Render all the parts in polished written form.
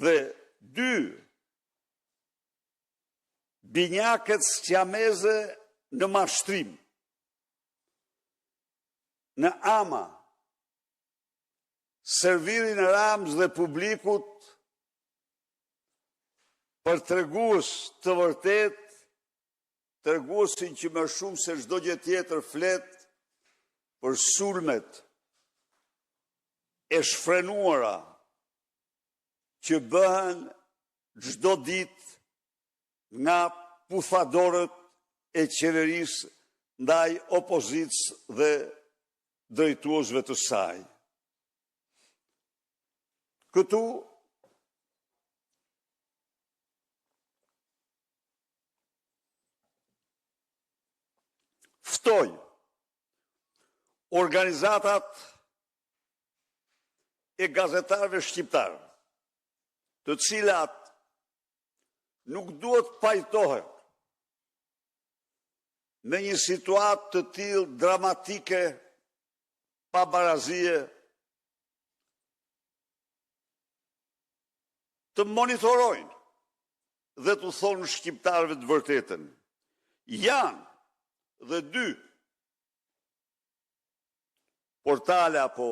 Dhe 2, binjakët sqameze në mashtrim, në ama, servirin Ramës dhe publikut për tregues të vërtet, treguesin që më shumë se çdo gjë tjetër flet për sulmet e shfrenuara që bëhen çdo ditë nga pufadorët e qeverisë ndaj opozicës dhe drejtuesve të saj. Këtu ftoj organizatat e gazetarëve shqiptarë, të cilat nuk duhet pajtohen me një situatë të tillë dramatike pa barazie, të monitorojnë dhe të thonë shqiptarëve të vërtetën. Janë dhe 2 portale apo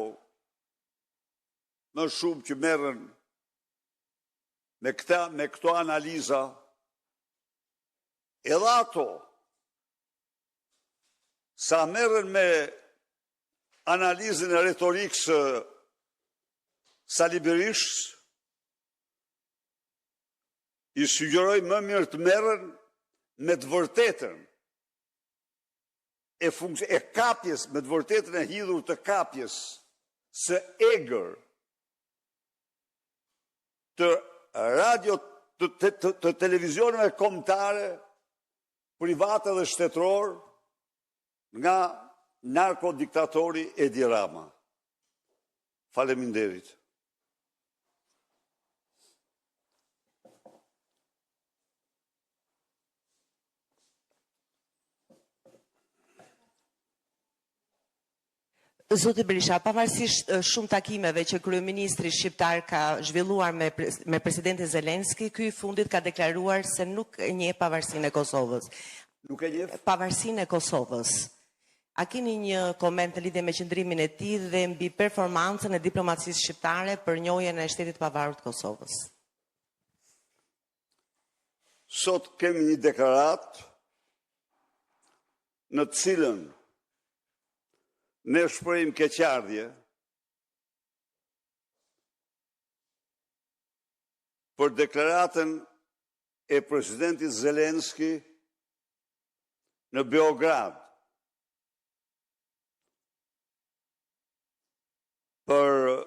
më shumë që merren me këto analiza, edhe ato sa merren me analizën e retorikës Sali Berishës, I sugjeroj më mirë të merren me të vërtetën e kapjes, me të vërtetën e hidhur të kapjes së egër të radio, të televizioneve kombëtare, private dhe shtetëror nga narkodiktatori Edi Rama. Faleminderit. Zoti Berisha, pavarësisht shumë takimeve që kryeministri shqiptar ka zhvilluar me presidentin Zelenski, ky I fundit ka deklaruar se nuk e njeh pavarësinë e Kosovës. Nuk e njeh pavarësinë e Kosovës. A keni një koment në lidhje me qëndrimin e tij dhe mbi performancën e diplomacisë shqiptare për njohjen e shtetit pavarur të Kosovës? Sot kemi një deklaratë në të cilën ne shprehim keqardhje për deklaratën e presidentit Zelenski në Beograd për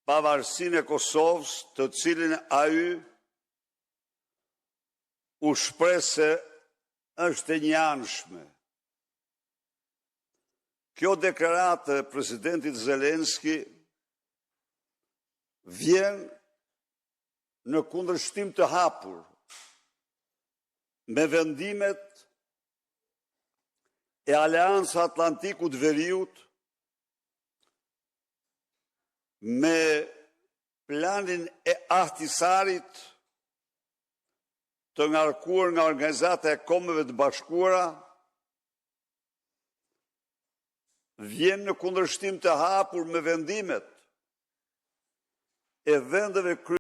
pavarësinë e Kosovës, të cilin ai u shpreh se është e njanshme. Kjo deklaratë e presidentit Zelenski vjen në kundërshtim të hapur me vendimet e Aleanca Atlantikut Veriut, me planin e Ahtisarit të ngarkuar nga Organizata e Kombeve të Bashkuara, vjen në kundërshtim të hapur me vendimet e vendeve